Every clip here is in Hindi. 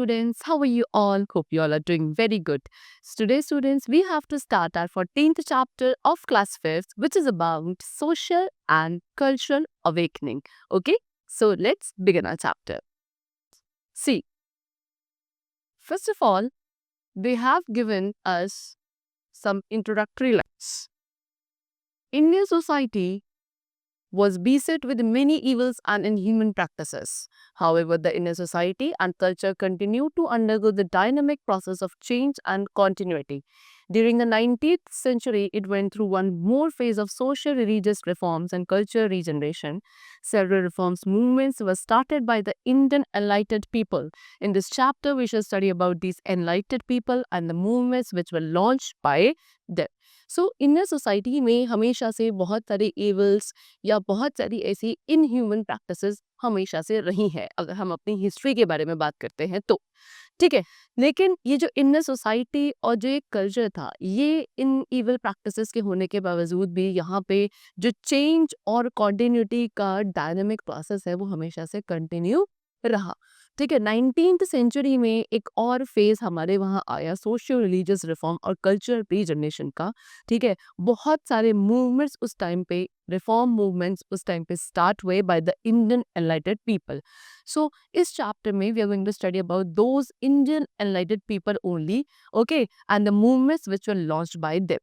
students. How are you all? Hope you all are doing very good. So today, students, we have to start our 14th chapter of class 5th, which is about social and cultural awakening. Okay, so let's begin our chapter. See, first of all, they have given us some introductory lines. Indian society was beset with many evils and inhuman practices. However, the Indian society and culture continue to undergo the dynamic process of change and continuity. During the 19th century, it went through one more phase of social religious reforms and cultural regeneration. Several reforms movements were started by the Indian enlightened people. In this chapter, we shall study about these enlightened people and the movements which were launched by them. So Indian society में हमेशा से बहुत सारे एवल्स या बहुत सारी ऐसी इनह्यूमन प्रैक्टिसेस हमेशा से रही हैं, अगर हम अपनी हिस्ट्री के बारे में बात करते हैं तो ठीक है। लेकिन ये जो इंडियन सोसाइटी और जो एक कल्चर था, ये इन इवल प्रैक्टिसेस के होने के बावजूद भी यहाँ पे जो चेंज और कॉन्टिन्यूटी का डायनामिक प्रोसेस है वो हमेशा से कंटिन्यू रहा। ठीक है, 19th सेंचुरी में एक और फेज हमारे वहाँ आया सोशियो रिलीजियस रिफॉर्म और कल्चरल रीजनरेशन का। ठीक है, बहुत सारे मूवमेंट्स उस टाइम पे, रिफॉर्म मूवमेंट्स उस टाइम पे स्टार्ट हुए by the Indian enlightened people. So इस चैप्टर में we are going to study about those Indian enlightened people only, okay, and the movements which were launched by them.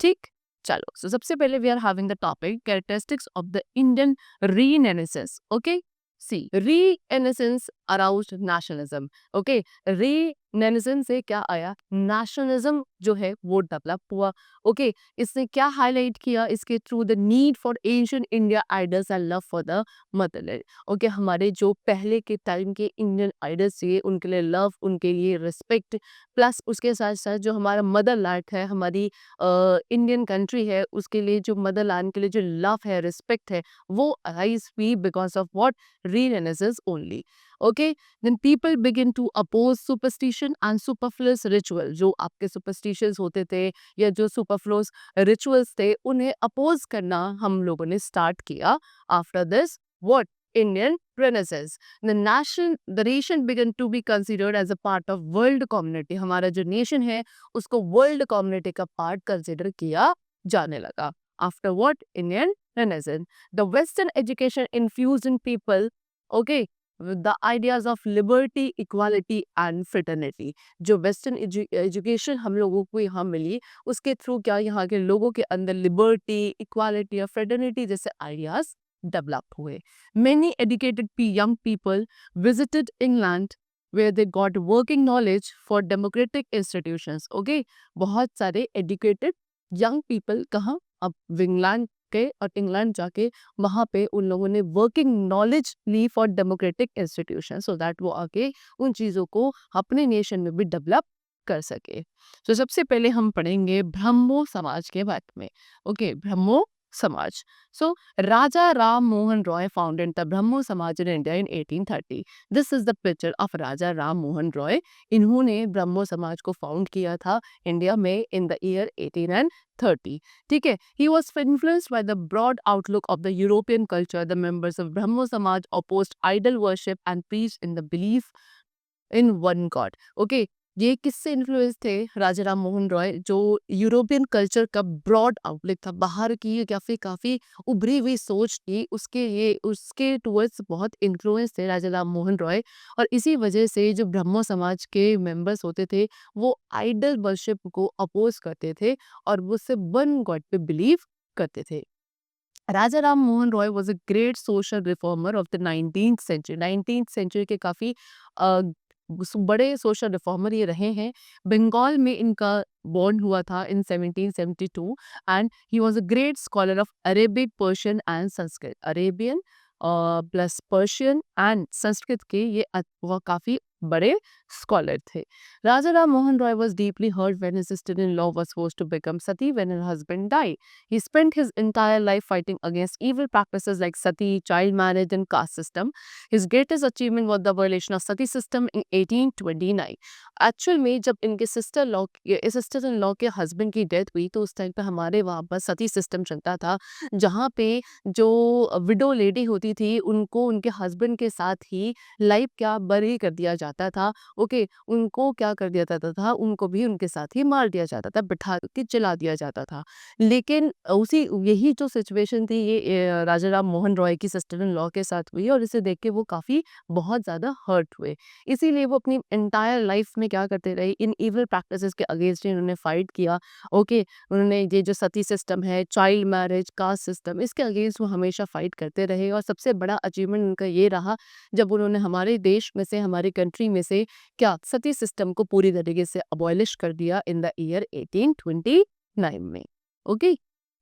ठीक, चलो, सो सबसे पहले we are having the topic characteristics of the Indian रीनेसेंस। Okay, C रीनेसेंस aroused nationalism. Okay, रीनेसेंस से क्या आया, नेशनलिज्म जो है वो डेवलप हुआ। ओके, इसने क्या हाईलाइट किया, इसके through the need for ancient India idols and love for the Motherland. Okay, हमारे जो पहले के टाइम के इंडियन आइडल्स थे उनके लिए लव, उनके लिए रिस्पेक्ट, प्लस उसके साथ साथ जो हमारा मदरलैंड है, हमारी इंडियन कंट्री है, उसके लिए जो मदरलैंड के लिए जो लव है, रिस्पेक्ट है, वो अराइज हुई because of what, renaissance only. Okay, then people begin to oppose superstition and superfluous ritual. जो आपके सुपरस्टिशंस होते थे या जो सुपरफ्लुअस रिचुअल्स थे, उन्हें अपोज करना हम लोगों ने स्टार्ट किया after this what, Indian Renaissance. The nation began to be considered as a part of world community. हमारा जो नेशन है उसको वर्ल्ड कम्युनिटी का पार्ट कंसिडर किया जाने लगा after what, Indian Renaissance. The Western education infused in people, okay, with the ideas of liberty, equality and fraternity. जो वेस्टर्न एजुकेशन हम लोगों को यहाँ मिली, उसके थ्रू क्या यहाँ के लोगों के अंदर लिबर्टी, इक्वालिटी और फ्रेटर्निटी जैसे आइडियाज डेवलप हुए। Many educated young people visited England where they got working knowledge for democratic institutions. Okay, बहुत सारे educated young people कहाँ, अब इंग्लैंड के और इंग्लैंड जाके वहाँ पे उन लोगों ने वर्किंग नॉलेज ली for democratic institution, so that वो आगे उन चीज़ों को अपने नेशन में भी डेवलप कर सके। तो सबसे पहले हम पढ़ेंगे ब्रह्मो समाज के बारे में। ओके, ब्रह्मो समाज। So, Raja Ram Mohan Roy founded the Brahmo Samaj in India in 1830. This is the picture of Raja Ram Mohan Roy. इन्होंने ब्रह्मो समाज को फाउंड किया था इंडिया में in the year 1830. ठीक है, he was influenced by the broad outlook of the European culture. The members of Brahmo Samaj opposed idol worship and preached in the belief in one God. Okay, ये किससे इन्फ्लुएंस थे, राजा राम मोहन रॉय, जो यूरोपियन कल्चर का ब्रॉड आउटलुक था, बाहर की काफ़ी उभरी हुई सोच थी, उसके टूवर्ड्स बहुत इन्फ्लुएंस थे राजा राम मोहन रॉय। और इसी वजह से जो ब्रह्मो समाज के मेंबर्स होते थे वो आइडल वर्शिप को अपोज करते थे और वो सिर्फ वन गॉड पे बिलीव करते थे। Raja Ram Mohan Roy was a great social reformer of the 19th century. 19th century के काफ़ी बड़े सोशल रिफॉर्मर ये रहे हैं। बंगाल में इनका बॉर्न हुआ था इन 1772 and he was a great scholar of Arabic, Persian and Sanskrit. Arabian plus Persian and Sanskrit के ये वह काफ़ी बड़े स्कॉलर थे। Raja Ram Mohan Roy was deeply hurt when his sister-in-law was forced to become sati when her husband died. He spent his entire life fighting against evil practices like sati, child marriage and caste system. His greatest achievement was the abolition of sati system in 1829. Actual में जब इनके सिस्टर इन लॉ के हस्बैंड की डेथ हुई तो उस टाइम पे हमारे वहाँ पर सती सिस्टम चलता था, जहाँ पे जो विडो लेडी होती थी उनको उनके हस्बैंड के साथ ही लाइफ क्या बरी कर दिया जाता था। ओके, उनको क्या कर दिया जाता था, उनको भी उनके साथ ही मार दिया जाता था, बिठा के जला दिया जाता था। लेकिन उसी यही जो सिचुएशन थी ये राजा राम मोहन रॉय की सिस्टर इन लॉ के साथ हुई और इसे देख के वो काफ़ी बहुत ज़्यादा हर्ट हुए। इसीलिए वो अपनी एंटायर लाइफ में क्या करते रहे, इन इविल प्रैक्टिसेस के अगेंस्ट इन्होंने फाइट किया। ओके, उन्होंने ये जो सती सिस्टम है, चाइल्ड मैरिज, कास्ट सिस्टम, इसके अगेंस्ट वो हमेशा फाइट करते रहे और सबसे बड़ा अचीवमेंट उनका ये रहा जब उन्होंने हमारे देश में से, हमारी कंट्री में से क्या सती सिस्टम को पूरी तरीके से अबॉलिश कर दिया इन द ईयर 1829 में। ओके,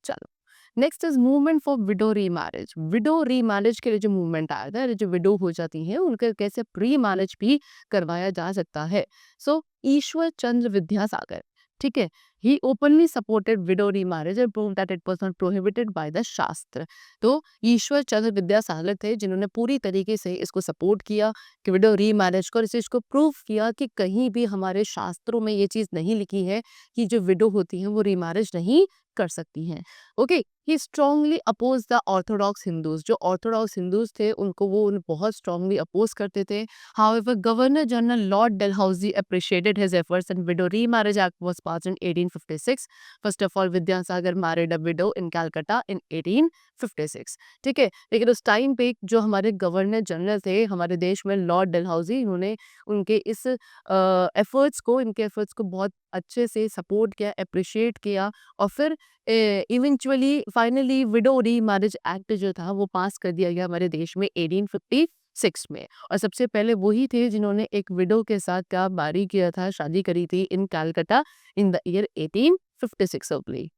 चलो next is movement for window remarriage. Window remarriage के लिए जो मूवमेंट आया था, जो विडो हो जाती हैं उनके कैसे प्री मैरिज भी करवाया जा सकता है। सो ईश्वर चंद्र विद्यासागर, ठीक है, he openly supported widow remarriage and prove that it was not prohibited by the shastra. तो ईश्वर चंद्र विद्यासागर थे जिन्होंने पूरी तरीके से इसको सपोर्ट किया कि विडो रीमैरिज को, और इस चीज को प्रूव किया कि कहीं भी हमारे शास्त्रों में ये चीज नहीं लिखी है कि जो विडो होती हैं वो रीमैरिज नहीं कर सकती हैं। Okay, he strongly oppose the orthodox Hindus, जो ऑर्थोडॉक्स हिंदूज थे उनको वो बहुत स्ट्रांगली अपोज करते थे। However governor general lord Dalhousie appreciated his efforts and widow remarriage act was passed in 1856। First of all Vidyasagar married a widow in Calcutta in 1856, ठीक है। लेकिन उस टाइम पे जो हमारे गवर्नर जनरल थे हमारे देश में, लॉर्ड डलहौजी, इन्होंने उनके इस इनके एफर्ट्स को बहुत अच्छे से सपोर्ट किया, अप्रिशिएट किया और फिर eventually finally window remarriage act जो था वो पास कर दिया गया हमारे देश में 1856 में। और सबसे पहले वही थे जिन्होंने एक विडो के साथ क्या मैरी किया था, शादी करी थी in Calcutta in the year 1856 only.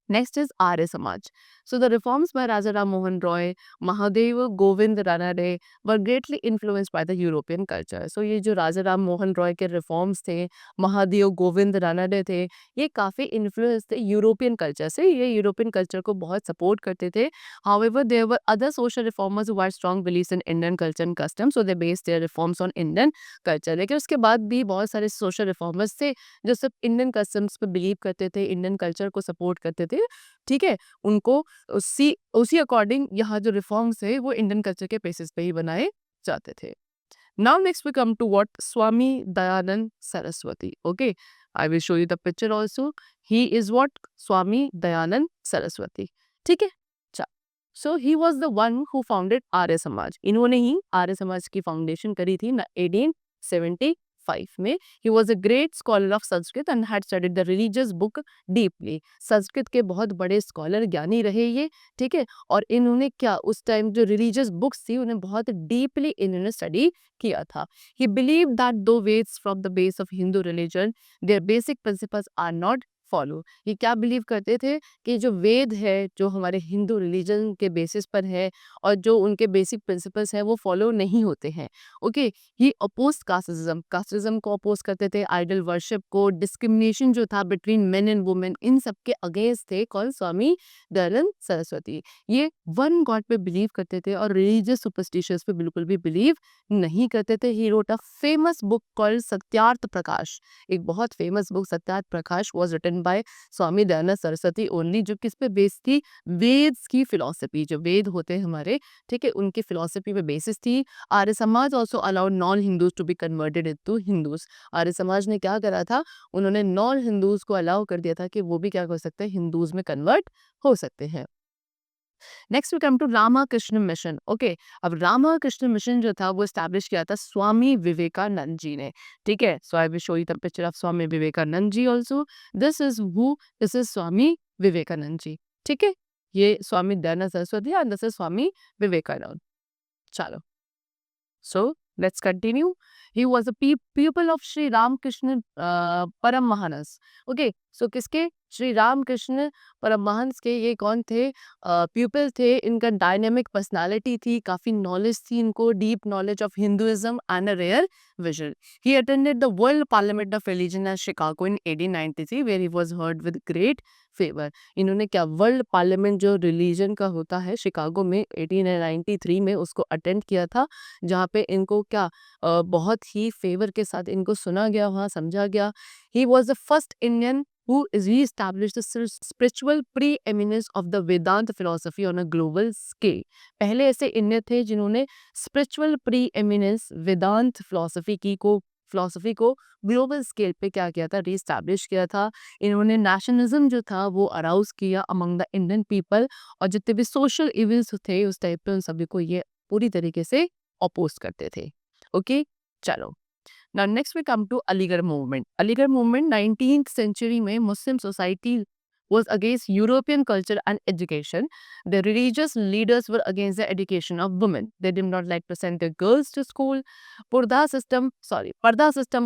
Next is Arya Samaj. So the reforms by Raja Ram Mohan Roy, Mahadev Govind Ranade were greatly influenced by the European culture. So ये जो राजा राम मोहन रॉय के रिफॉर्म्स थे, महादेव गोविंद रानडे थे, ये काफ़ी इन्फ्लुएंस थे यूरोपियन कल्चर से, ये यूरोपियन कल्चर को बहुत सपोर्ट करते थे। However, there were other social reformers who had strong beliefs in Indian culture and customs, so they based their reforms on Indian culture. लेकिन उसके बाद भी बहुत सारे सोशल रिफॉर्मर्स थे जो सिर्फ इंडियन कस्टम्स पे बिलीव करते थे, इंडियन कल्चर को सपोर्ट करते थे, ठीक है। उनको उसी उसी अकॉर्डिंग यहाँ जो रिफॉर्म्स है वो इंडियन कल्चर के बेसिस पे ही बनाए जाते थे। Now next we come to what Swami Dayanand Saraswati. Okay, I will show you the picture also. He is what Swami Dayanand Saraswati, ठीक है। So he was the one who founded Arya Samaj. इन्होंने ही आर्य समाज की फाउंडेशन करी थी 1875 में। He was a great scholar of Sanskrit and had studied the religious book deeply. Sanskrit के बहुत बड़े स्कॉलर, ज्ञानी रहे ये, ठीक है। और इन्होंने क्या उस टाइम जो रिलीजियस बुक्स थी उन्हें बहुत डीपली इन्होंने स्टडी किया था। ही believe that though Vedas from the base of Hindu religion their basic principles are not follow. ये क्या बिलीव करते थे कि जो वेद है, जो हमारे हिंदू रिलीजन के बेसिस पर है और जो उनके बेसिक प्रिंसिपल्स हैं वो फॉलो नहीं होते हैं। ओके, ही अपोज कास्टिज्म, कास्टिज्म को अपोज करते थे, आइडल वर्शिप को, डिस्क्रिमिनेशन जो था बिटवीन मेन एंड वुमेन, इन सब के अगेंस्ट थे कौन? स्वामी दयानंद सरस्वती। ये वन गॉड पे बिलीव करते थे और रिलीजियस सुपरस्टिशंस पे बिल्कुल भी बिलीव नहीं करते थे। He wrote a famous book called Satyarth Prakash. एक बहुत famous book Satyarth Prakash was written by Swami Dayanand Saraswati only, जो किस पे बेस्ड थी? वेद्स की फिलॉसफी, जो वेद होते हैं हमारे, ठीक है, उनकी फिलॉसफी पे बेसिस थी। Arya Samaj also allowed non Hindus to be converted into Hindus. Arya Samaj ने क्या करा था? उन्होंने नॉन हिंदूज को अलाउ कर दिया था कि वो भी क्या कर सकते हैं? हिंदूज में कन्वर्ट हो सकते हैं। Next we come to Ramakrishna mission. Okay, अब रामाकृष्ण मिशन जो था वो एस्टैब्लिश किया था स्वामी विवेकानंद जी ने, ठीक है। So I will show you the picture of Swami Vivekananda ji also. This is Swami Vivekananda ji, ठीक है। ये Swami Dayanand Saraswati and this is Swami Vivekananda. चलो, so let's continue. He was a pupil of Sri Ramakrishna Paramahansa. Okay, so किसके? श्री रामकृष्ण परमहंस के ये कौन थे? प्यूपिल थे। इनका डायनेमिक पर्सनालिटी थी, काफ़ी नॉलेज थी इनको, deep knowledge of Hinduism and a rare vision. He attended the world parliament of religion at Chicago in 1893 where he was heard with great favour. इन्होंने क्या वर्ल्ड पार्लियामेंट जो रिलीजन का होता है शिकागो में 1893 में उसको अटेंड किया था, जहाँ पे इनको क्या बहुत ही फेवर के साथ इनको सुना गया, वहाँ समझा गया। ही was the first Indian who is re-established the spiritual preeminence of the Vedanta philosophy on a global scale। पहले ऐसे इंडियन थे जिन्होंने स्पिरिचुअल प्री एमिनेंस वेदांत फिलोसफी की को फिलॉसफी को ग्लोबल स्केल पे क्या किया था, रीस्टैब्लिश किया था। इन्होंने नेशनलिज्म जो था वो अराउज किया अमंग द इंडियन पीपल, और जितने भी सोशल इविल्स थे उस टाइप पे उन सभी को ये पूरी तरीके से अपोज करते थे। ओके, चलो। Now next we come to Aligarh movement. Aligarh movement 19th century में Muslim society was against European culture and education. The religious leaders were against the education of women. They did not like to send their girls to school. Parda system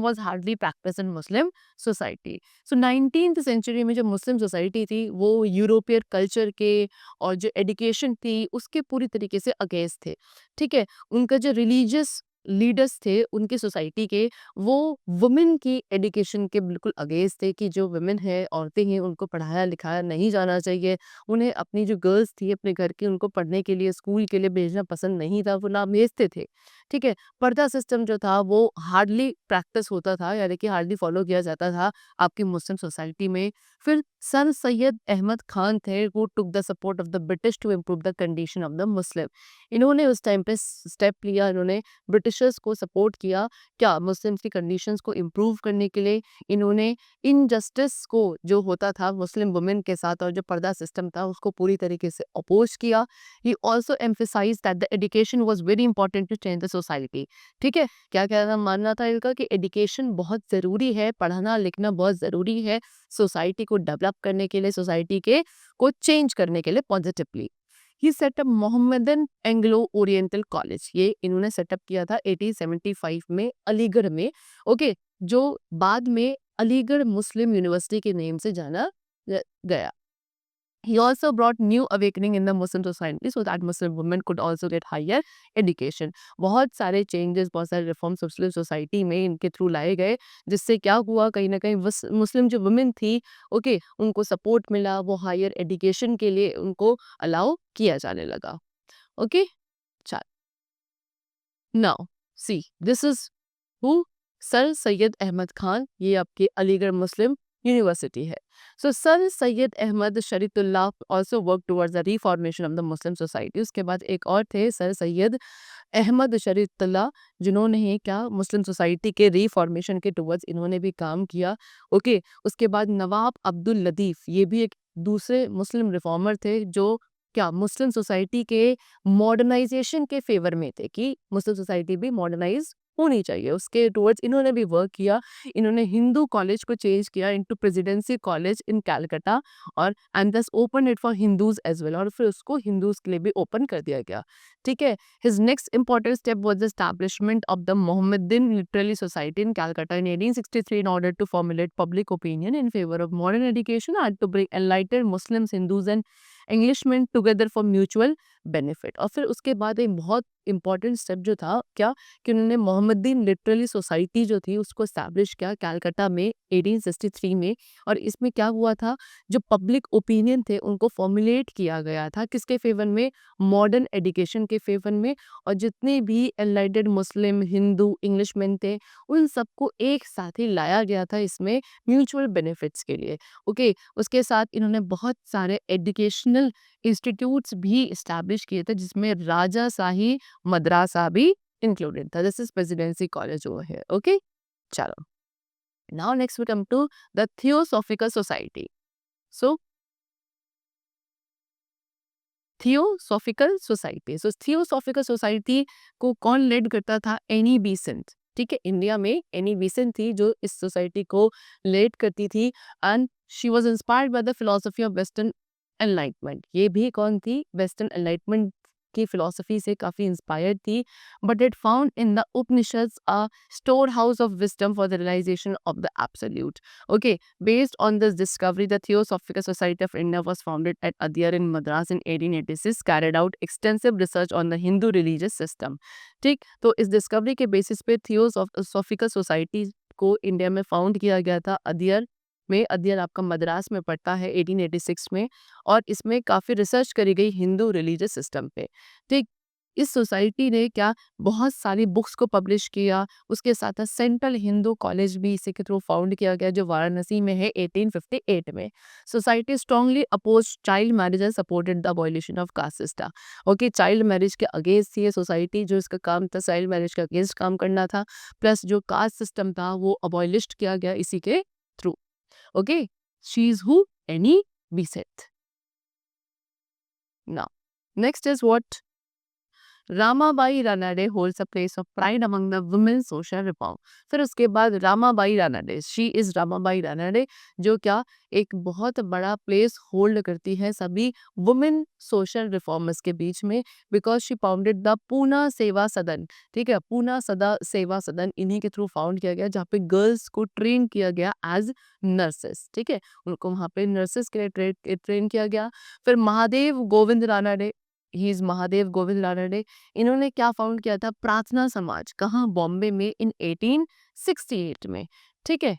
was hardly practiced in Muslim society. So 19th century में जो Muslim society थी वो यूरोपियन कल्चर के और जो एजुकेशन थी उसके पूरी तरीके से अगेंस्ट थे। ठीक है, उनका जो रिलीजियस लीडर्स थे उनकी सोसाइटी के, वो वुमेन की एजुकेशन के बिल्कुल अगेंस्ट थे कि जो वुमेन है, औरतें हैं, उनको पढ़ाया लिखाया नहीं जाना चाहिए। उन्हें अपनी जो गर्ल्स थी अपने घर की, उनको पढ़ने के लिए स्कूल के लिए भेजना पसंद नहीं था, वो ना भेजते थे। ठीक है, पर्दा सिस्टम जो था वो हार्डली प्रैक्टिस होता था, यानी कि हार्डली फॉलो किया जाता था आपकी मुस्लिम सोसाइटी में। फिर सर सैयद अहमद खान थे, वो took the support of the British to improve the condition of the Muslim. इन्होंने उस टाइम पे स्टेप लिया, इन्होंने ब्रिटिशर्स को सपोर्ट किया क्या मुस्लिम्स की कंडीशंस को इम्प्रूव करने के लिए। इन्होंने इनजस्टिस को जो होता था मुस्लिम वुमेन के साथ और जो पर्दा सिस्टम था उसको पूरी तरीके से अपोज किया। He also emphasise that the education was very important to change the society. ठीक है, क्या कहना मानना था इनका कि एजुकेशन बहुत ज़रूरी है, पढ़ना लिखना बहुत ज़रूरी है सोसाइटी को डेवलप करने के लिए, सोसाइटी के को चेंज करने के लिए positively. He set up Mohammedan Anglo Oriental college, ये इन्होंने सेटअप किया था 1875 में अलीगढ़ में। ओके, जो बाद में अलीगढ़ मुस्लिम यूनिवर्सिटी के नेम से जाना गया। He also brought new awakening in the Muslim society so that Muslim women could also get higher education. बहुत सारे चेंजेस, बहुत सारे रिफॉर्म्स मुस्लिम सोसाइटी में इनके थ्रू लाए गए, जिससे क्या हुआ, कहीं ना कहीं मुस्लिम जो वुमेन थी, ओके, उनको सपोर्ट मिला, वो हायर एजुकेशन के लिए उनको अलाउ किया जाने लगा। ओके, चल, now see this is who, sir Syed Ahmed Khan, ये आपके अलीगढ़ मुस्लिम यूनिवर्सिटी है। So sir Syed Ahmed Shariatullah also work towards the reformation of the Muslim society. उसके बाद एक और थे सर सैयद अहमद शरीतुल्लाह, जिन्होंने ही क्या मुस्लिम सोसाइटी के रिफॉर्मेशन के टुवर्ड्स इन्होंने भी काम किया। ओके, उसके बाद नवाब अब्दुल लतीफ़, ये भी एक दूसरे मुस्लिम रिफॉर्मर थे जो क्या मुस्लिम सोसाइटी के मॉडर्नाइजेशन के फेवर में थे कि मुस्लिम सोसाइटी भी मॉडर्नाइज होनी चाहिए, उसके टुवर्ड्स इन्होंने भी वर्क किया। इन्होंने हिंदू कॉलेज को चेंज किया into presidency college in Calcutta, और and thus open it for Hindus as well, और फिर उसको हिंदूज के लिए भी ओपन कर दिया गया। ठीक है, his next important step was the establishment of the Mohammedan literary society in Calcutta in 1863 in order to formulate public opinion in favour of modern education and to bring enlightened Muslims, Hindus and Englishman together for mutual benefit. और फिर उसके बाद एक बहुत इंपॉर्टेंट स्टेप जो था क्या, कि उन्होंने मोहम्मदीन लिटरेरी सोसाइटी जो थी उसको एस्टैब्लिश किया कैलकाटा में 1863 में। और इसमें क्या हुआ था, जो पब्लिक ओपिनियन थे उनको फॉर्मुलेट किया गया था किसके फेवर में, मॉडर्न एजुकेशन के फेवर में। और जितने भी एनलाइटेड मुस्लिम, हिंदू, इंग्लिशमैन थे उन सबको एक साथ ही लाया गया था इसमें म्यूचुअल बेनिफिट्स के लिए। ओके, उसके साथ इन्होंने बहुत सारे एजुकेशनल इंस्टीट्यूट्स भी इस्टेब्लिश किए थे जिसमें राजा शाही मद्रासा भी इंक्लूडेड था। This is presidency college over here. Okay, चलो, now next we come to the theosophical society. So theosophical society, so theosophical society को कौन लीड करता था, एनी बेसेंट। ठीक है, इंडिया में एनी बेसेंट थी जो इस सोसाइटी को लीड करती थी, and she was inspired by the philosophy of western enlightenment. ये भी कौन थी, वेस्टर्न एनलाइटमेंट की फिलॉसफी से काफी इंस्पायर्ड थी। But it found in the Upanishads a store house of wisdom for the realisation of the absolute. Okay, based on this discovery, the Theosophical Society of India was founded at Adyar in Madras in 1886, carried out extensive research on the Hindu religious system. ठीक, तो इस डिस्कवरी के बेसिस पे थियोसॉफिकल सोसाइटी को इंडिया में फाउंड किया गया था अदियर में। अदियर आपका मद्रास में पड़ता है 1886 में, और इसमें काफ़ी रिसर्च करी गई हिंदू रिलीजियस सिस्टम पे। ठीक, इस सोसाइटी ने क्या बहुत सारी बुक्स को पब्लिश किया। उसके साथ साथ सेंट्रल हिंदू कॉलेज भी इसी के थ्रू फाउंड किया गया जो वाराणसी में है 1858 में। Society strongly oppose child marriage and supported the abolition of caste system. Okay, child marriage के अगेंस्ट थी ये सोसाइटी, जो इसका काम था चाइल्ड मैरिज के अगेंस्ट काम करना था, प्लस जो कास्ट सिस्टम था वो अबॉलिश किया गया इसी के through. Okay, she is who Annie Besant. Now next is what Ramabai Ranade holds a place of pride among the women social reform. फिर उसके बाद रामाबाई रानाडे, शी इज रामाबाई रानाडे, जो क्या एक बहुत बड़ा प्लेस होल्ड करती है सभी वुमेन सोशल रिफॉर्मर्स के बीच में, because she founded the Poona सेवा सदन। ठीक है, पूना सदा सेवा सदन इन्हीं के थ्रू फाउंड किया गया, जहाँ पे गर्ल्स को ट्रेन किया गया एज नर्सेस। ठीक है, उनको वहाँ पे नर्सेस के लिए ट्रेन किया गया। फिर महादेव गोविंद रानाडे, ही इज महादेव गोविंद रानडे, इन्होंने क्या फाउंड किया था, प्रार्थना समाज, कहाँ, बॉम्बे में इन 1868 में। ठीक है,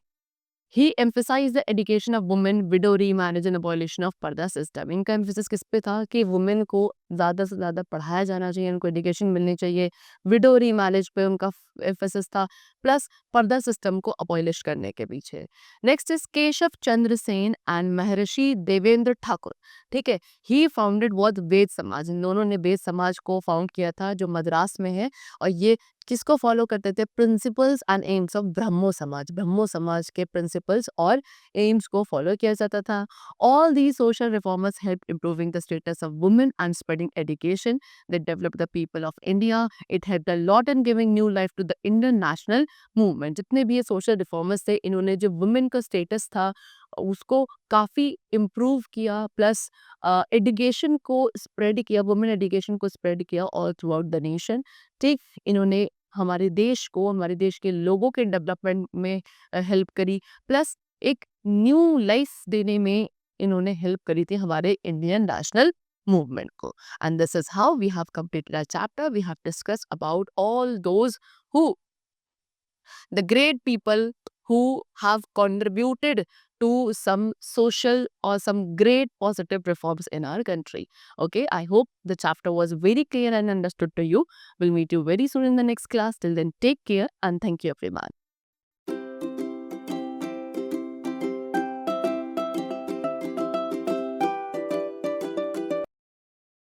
he emphasize the education of women, widow remarriage and abolition of purdah system. इनका एम्फेसिस किस पे था कि वुमेन को ज़्यादा से ज़्यादा पढ़ाया जाना चाहिए, उनको एजुकेशन मिलनी चाहिए। विडो रीमैरिज पे उनका एम्फेसिस था, प्लस पर्दा सिस्टम को अबॉलिश करने के पीछे। Next is Keshav Chandra Sen and महर्षि देवेंद्र ठाकुर। ठीक है, ही फाउंडेड वॉट वेद समाज, इन दोनों ने वेद समाज को फाउंड किया था जो मद्रास में है, और ये किसको फॉलो करते थे, प्रिंसिपल्स एंड एम्स ऑफ ब्रह्मो समाज, ब्रह्मो समाज के प्रिंसिपल्स और एम्स को फॉलो किया जाता था। All the social reformers help improving the status of women and spreading education that develop the people of India. It help the lot in giving new life to the Indian national movement. जितने भी ये सोशल रिफॉर्मर्स थे, इन्होंने जो वुमेन का स्टेटस था उसको काफ़ी इम्प्रूव किया, प्लस एजुकेशन को स्प्रेड किया, वुमेन एजुकेशन को स्प्रेड किया all through out the nation. ठीक, इन्होंने हमारे देश को, हमारे देश के लोगों के डेवलपमेंट में हेल्प करी, प्लस एक न्यू लाइफ देने में इन्होंने हेल्प करी थी हमारे इंडियन नेशनल मूवमेंट को। And this is how we have completed our chapter. We have discussed about all those who the great people who have contributed to some social or some great positive reforms in our country. Okay, I hope the chapter was very clear and understood to you. We'll meet you very soon in the next class. Till then, take care and thank you everyone.